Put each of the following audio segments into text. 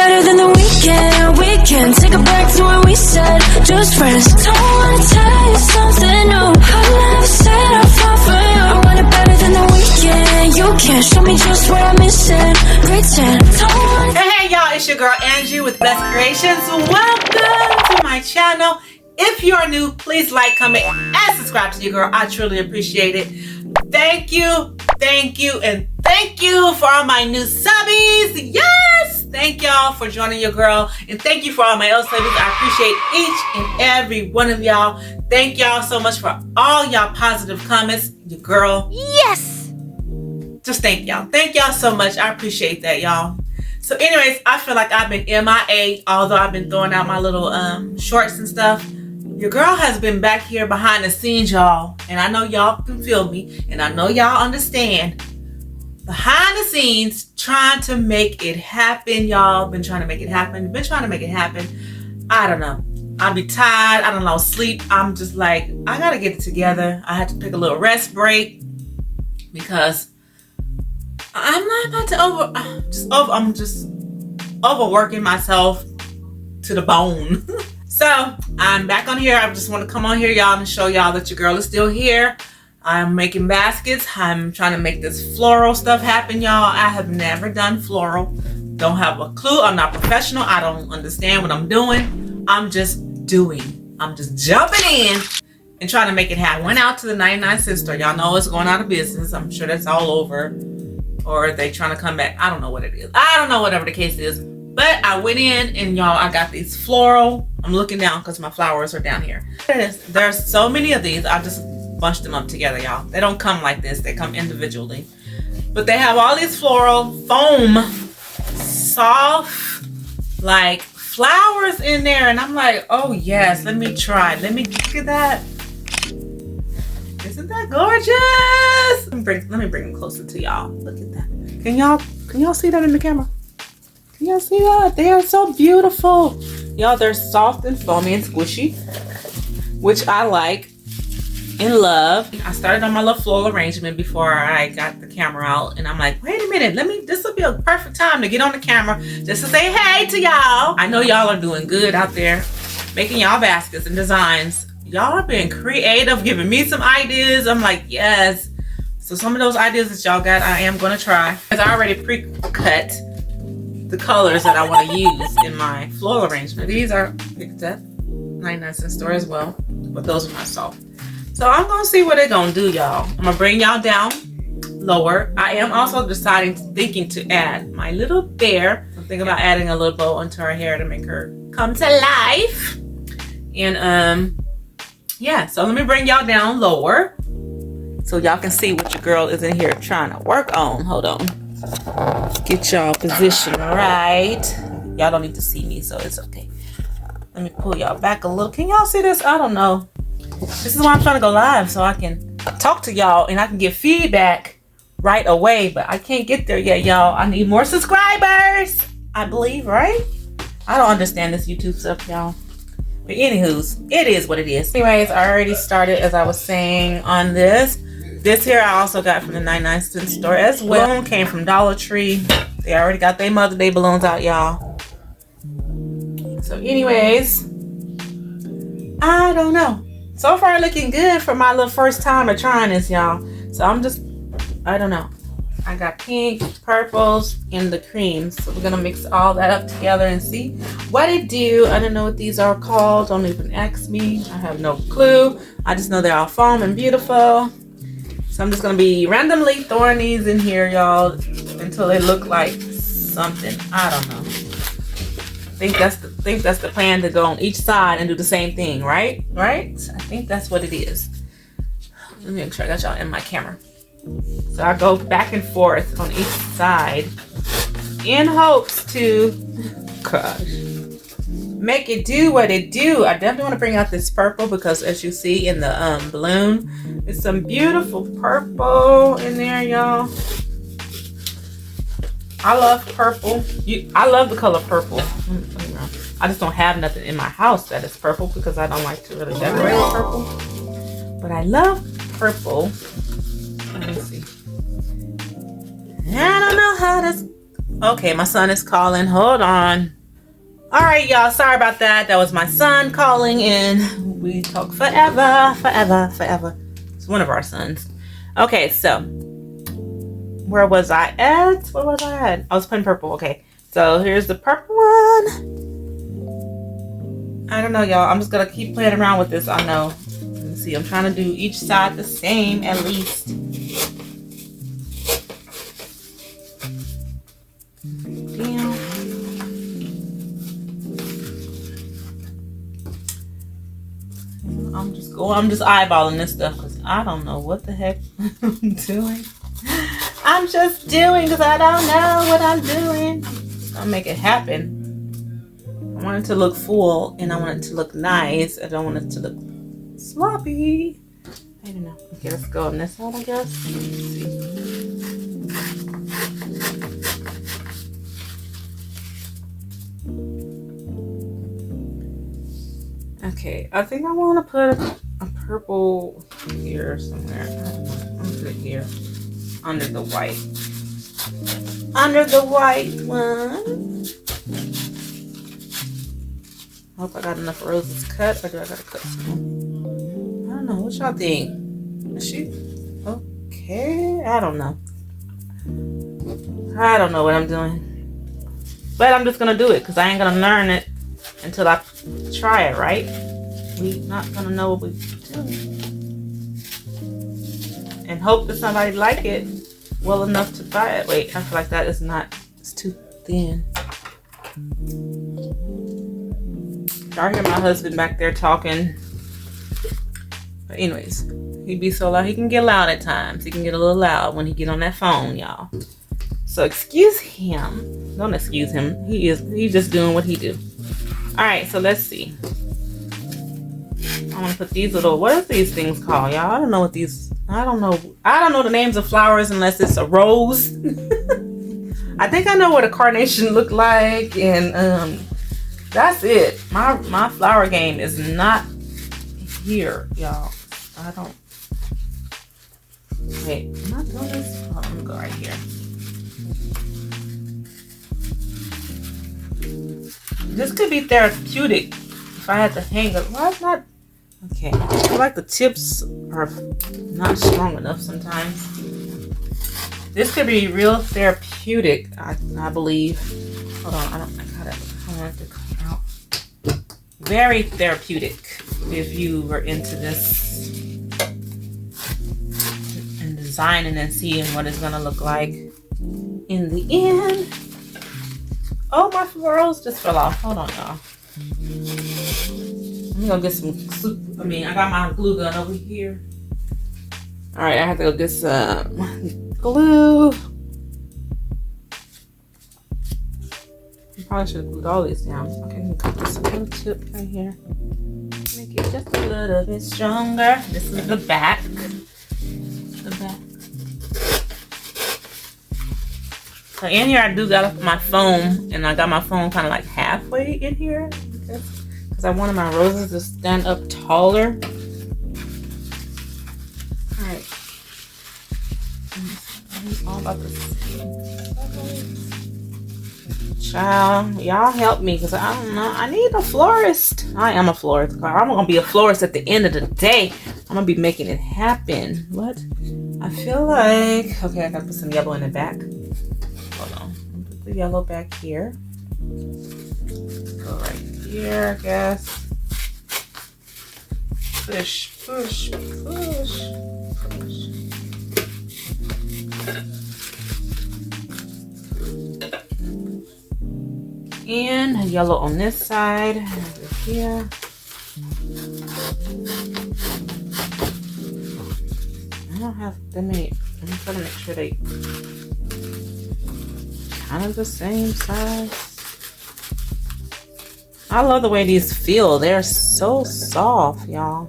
better than the weekend. We can take a break to what we said. Just friends. Don't wanna tell you something new. I never said I'll fall for you. I want it better than the weekend. You can show me just what I'm missing. Pretend. Hey y'all, it's your girl Angie with Blessed Creations. Welcome to my channel. If you are new, please like, comment, and subscribe to your girl. I truly appreciate it. Thank you, and thank you for all my new subbies. Yes! Thank y'all for joining your girl. And thank you for all my old subbies. I appreciate each and every one of y'all. Thank y'all so much for all y'all positive comments. Your girl. Yes! Just thank y'all. Thank y'all so much. I appreciate that, y'all. So anyways, I feel like I've been MIA, although I've been throwing out my little shorts and stuff. Your girl has been back here behind the scenes, y'all. And I know y'all can feel me. And I know y'all understand. Behind the scenes, trying to make it happen, y'all. Been trying to make it happen. Been trying to make it happen. I don't know. I'll be tired. I don't know. Sleep. I'm just like, I got to get it together. I had to pick a little rest break. Because I'm not about to I'm just overworking myself to the bone. So I'm back on here. I just want to come on here, y'all, and show y'all that your girl is still here. I'm making baskets. I'm trying to make this floral stuff happen, y'all. I have never done floral. Don't have a clue. I'm not professional. I don't understand what I'm doing. I'm just doing. I'm just jumping in and trying to make it happen. Went out to the 99-cent store. Y'all know it's going out of business. I'm sure that's all over. Or are they trying to come back? I don't know what it is. I don't know, whatever the case is. But I went in and y'all, I got these floral. I'm looking down because my flowers are down here. There's so many of these. I just bunched them up together, y'all. They don't come like this. They come individually. But they have all these floral foam, soft, like flowers in there. And I'm like, oh yes, let me try. Let me look at that. Isn't that gorgeous? Let me bring them closer to y'all. Look at that. Can y'all see that in the camera? Can y'all see that? They are so beautiful. Y'all, they're soft and foamy and squishy, which I like and love. I started on my little floral arrangement before I got the camera out, and I'm like, wait a minute, this will be a perfect time to get on the camera just to say hey to y'all. I know y'all are doing good out there, making y'all baskets and designs. Y'all are being creative, giving me some ideas. I'm like, yes. So some of those ideas that y'all got, I am gonna try. Because I already pre-cut the colors that I want to use in my floral arrangement. These are picked up 99-cent store as well, but those are not soft. So I'm gonna see what they're gonna do, y'all. I'm gonna bring y'all down lower. I am also thinking to add my little bear. I'm thinking about adding a little bow onto her hair to make her come to life. And yeah, so let me bring y'all down lower so y'all can see what your girl is in here trying to work on. Hold on. Get y'all position right. Y'all don't need to see me, so it's okay. Let me pull y'all back a little. Can y'all see this? I don't know. This is why I'm trying to go live, so I can talk to y'all and I can get feedback right away, but I can't get there yet, y'all. I need more subscribers, I believe, right? I don't understand this YouTube stuff, y'all. But anywho's, it is what it is. Anyways, I already started, as I was saying, on this. This here I also got from the 99-cent store as well. Balloon came from Dollar Tree. They already got their Mother Day balloons out, y'all. So anyways, I don't know. So far looking good for my little first time of trying this, y'all. So I don't know. I got pink, purples, and the creams. So we're gonna mix all that up together and see what it do. I don't know what these are called. Don't even ask me. I have no clue. I just know they're all foam and beautiful. So I'm just gonna be randomly throwing these in here, y'all, until they look like something. I don't know. I think that's the plan, to go on each side and do the same thing, right? Right? I think that's what it is. Let me make sure I got y'all in my camera. So I go back and forth on each side in hopes to, gosh, make it do what it do. I definitely want to bring out this purple because, as you see in the balloon, it's some beautiful purple in there, y'all. I love purple. I love the color purple. I just don't have nothing in my house that is purple because I don't like to really decorate with purple. But I love purple. Let me see. I don't know how this Okay, my son is calling. Hold on. All right, y'all. Sorry about that. That was my son calling in. We talk forever. It's one of our sons. Okay, so where was I at? Where was I at? I was playing purple. Okay, so here's the purple one. I don't know, y'all. I'm just gonna keep playing around with this. I know. Let me see. I'm trying to do each side the same at least. I'm just eyeballing this stuff because I don't know what the heck I'm doing. I'm just doing because I don't know what I'm doing. I'll make it happen. I want it to look full and I want it to look nice. I don't want it to look sloppy. I don't know. Okay, let's go on this side, I guess. Let's see. Okay, I think I want to put a purple here somewhere. I'm gonna put it here under the white. Under the white one. I hope I got enough roses cut, or do I gotta cut some? I don't know. What y'all think? Is she okay? I don't know. I don't know what I'm doing, but I'm just gonna do it because I ain't gonna learn it until I try it, right? We not gonna know what we do and hope that somebody like it well enough to buy it. Wait, I feel like that is not, it's too thin. Y'all hear my husband back there talking. But anyways, he be so loud. He can get loud at times. He can get a little loud when he get on that phone, y'all. So excuse him. Don't excuse him. He's just doing what he do. All right, so let's see. I want to put these little, what are these things called, y'all? I don't know what these, I don't know the names of flowers unless it's a rose. I think I know what a carnation look like, and that's it. My flower game is not here, y'all. I don't, wait, am I doing this? Oh, I'm gonna go right here. This could be therapeutic if I had to hang it. Why not? Okay, I feel like the tips are not strong enough sometimes. This could be real therapeutic, I believe. Hold on, I want it to come out. Very therapeutic if you were into this and designing and seeing what it's gonna look like in the end. Oh, my florals just fell off. Hold on, y'all. I'm gonna get some soup. I got my glue gun over here. All right, I have to go get some glue. I probably should have glued all these down. Okay, I'm gonna cut this little tip right here. Make it just a little bit stronger. This is the back. The back. So in here, I do got my foam, and I got my foam kind of like halfway in here because I wanted my roses to stand up taller. All right, all about the same. Child, y'all help me because I don't know. I need a florist. I am a florist. I'm gonna be a florist at the end of the day. I'm gonna be making it happen. What? I feel like, okay, I gotta put some yellow in the back. Hold on. Put the yellow back here. Go right here, I guess. Push, push, push, push. And yellow on this side, over here. I don't have that many. I'm trying to make sure they kind of the same size. I love the way these feel. They're so soft, y'all.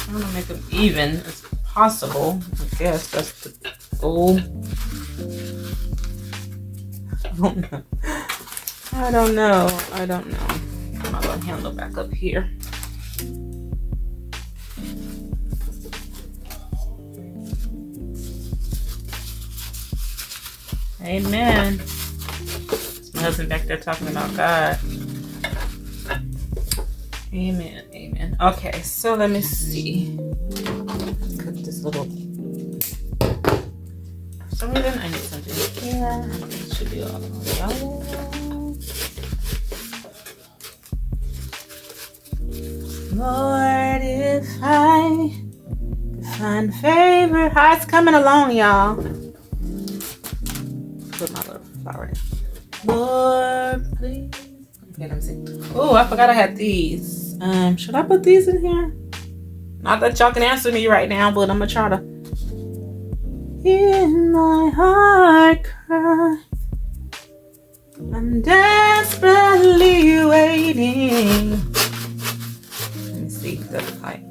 I'm gonna make them even as possible. I guess that's the goal. I don't know. I'm not gonna handle back up here. Amen. My husband back there talking about God. Amen. Amen. Okay, so let me see. Cut this little. For some reason, I need something here. It should be all yellow. Lord, if I find favor. How it's coming along, y'all. Put my little flower in. Lord, please. Okay, let me see. Oh, I forgot I had these. Should I put these in here? Not that y'all can answer me right now, but I'm gonna try to. In my heart cry, I'm desperately waiting. Let me see if that's like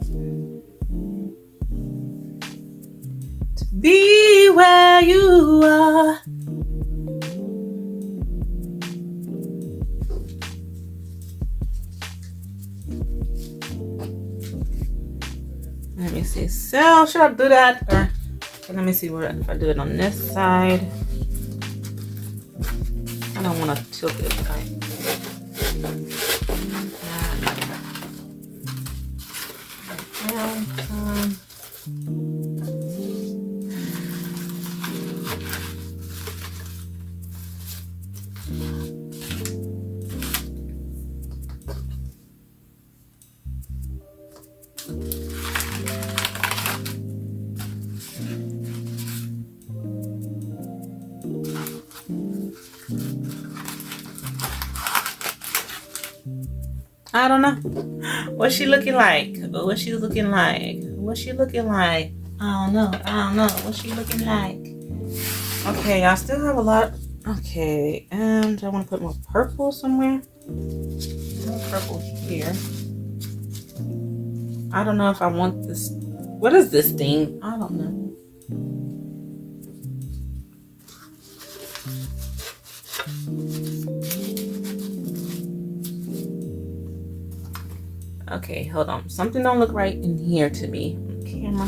to be where you are. Let me see. So should I do that or? Okay, let me see where if I do it on this side. I don't want to tilt it right. I don't know. What's she looking like? What's she looking like? What's she looking like? I don't know. What's she looking like? Okay, I still have a lot. Okay, and I want to put more purple somewhere. More purple here. I don't know if I want this. What is this thing? I don't know. Okay, hold on. Something don't look right in here to me. Camera.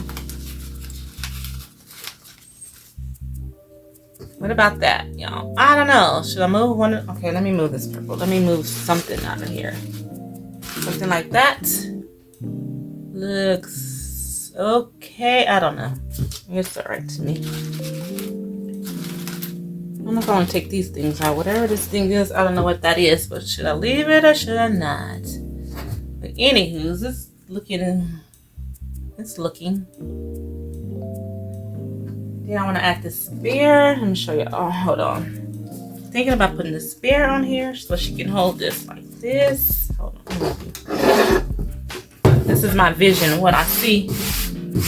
What about that, y'all? I don't know. Should I move one? Okay, let me move this purple. Let me move something out of here. Something like that. Looks okay. I don't know. It's alright to me. I don't know if I want to take these things out. Whatever this thing is, I don't know what that is. But should I leave it or should I not? But anywho, it's looking. Then I want to add the spear. Let me show you. Oh, hold on. Thinking about putting the spear on here so she can hold this like this. Hold on. This is my vision, what I see,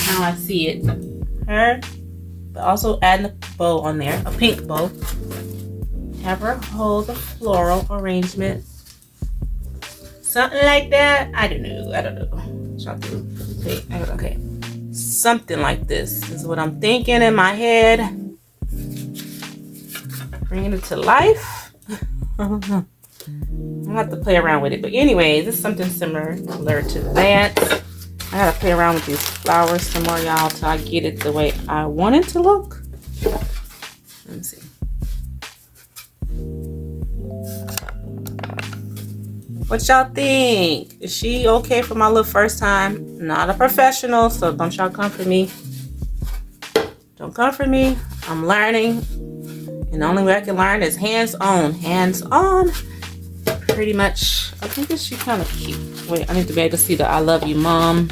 how I see it. Her, but also adding a bow on there, a pink bow. Have her hold the floral arrangement. Something like that. I don't know. Okay. Something like this is what I'm thinking in my head. Bringing it to life. I don't know. I have to play around with it. But anyways, it's something similar to that. I gotta play around with these flowers some more, y'all, till I get it the way I want it to look. Let me see. What y'all think? Is she okay for my little first time? Not a professional, so don't y'all come for me. Don't come for me. I'm learning. And the only way I can learn is hands-on. Hands-on. Pretty much. I think that she kind of cute. Wait, I need to be able to see the I love you, Mom.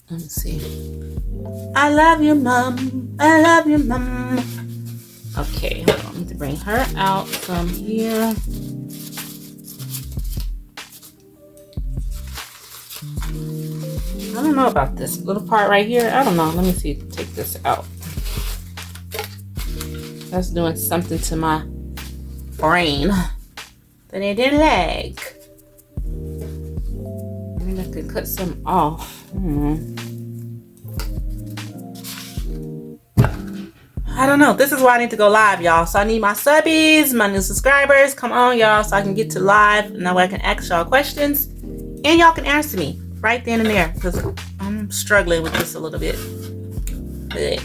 Let me see. I love you, Mom. I love you, Mom. Okay, hold on. I need to bring her out from here. I don't know about this little part right here. I don't know. Let me see. Take this out. That's doing something to my brain that I didn't like. Maybe I could cut some off. I don't know. This is why I need to go live, y'all. So I need my subbies, my new subscribers. Come on, y'all, so I can get to live. And that way I can ask y'all questions. And y'all can answer me right then and there. Because I'm struggling with this a little bit. But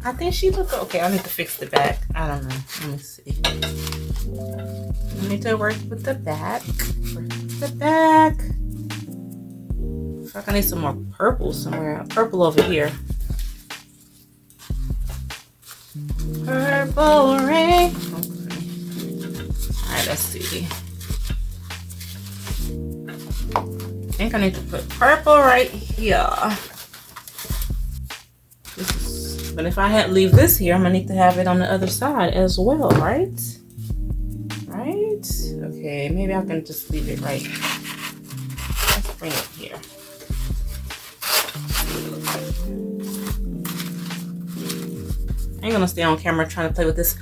I think she looked okay. I need to fix the back. I don't know. Let me see. I need to work with the back. Work with the back. I feel like I need some more purple somewhere. Purple over here. Purple rain. Okay. Alright, let's see. I think I need to put purple right here. But if I had leave this here, I'm gonna need to have it on the other side as well, right? Right? Okay, maybe I can just leave it right. Let's bring it here. I ain't gonna stay on camera trying to play with this.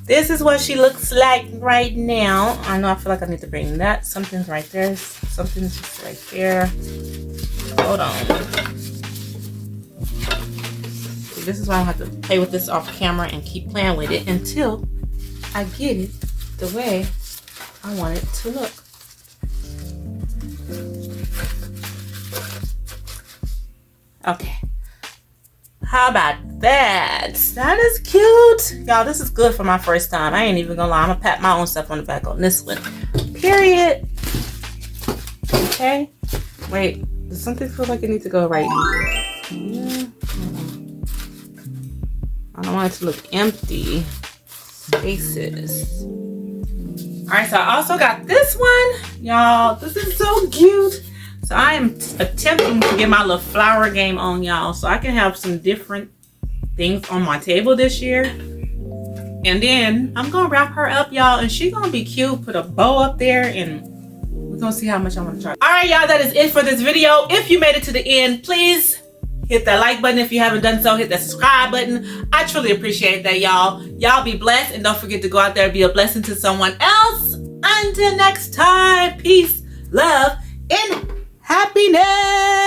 This is what she looks like right now. I know I feel like I need to bring that. Something's right there. Something's just right there. Hold on. See, this is why I have to play with this off camera and keep playing with it until I get it the way I want it to look. Okay. How about that? That is cute. Y'all, this is good for my first time. I ain't even gonna lie. I'm gonna pat my own stuff on the back on this one. Period. Okay. Wait. Does something feel like it needs to go right? Yeah. I don't want it to look empty. Spaces. Alright, so I also got this one. Y'all, this is so cute. So I am attempting to get my little flower game on, y'all, so I can have some different things on my table this year. And then I'm gonna wrap her up, y'all, and she's gonna be cute. Put a bow up there, and we're gonna see how much I'm gonna charge. All right, y'all, that is it for this video. If you made it to the end, please hit that like button. If you haven't done so, hit that subscribe button. I truly appreciate that, y'all. Y'all be blessed, and don't forget to go out there and be a blessing to someone else. Until next time, peace, love, and happiness.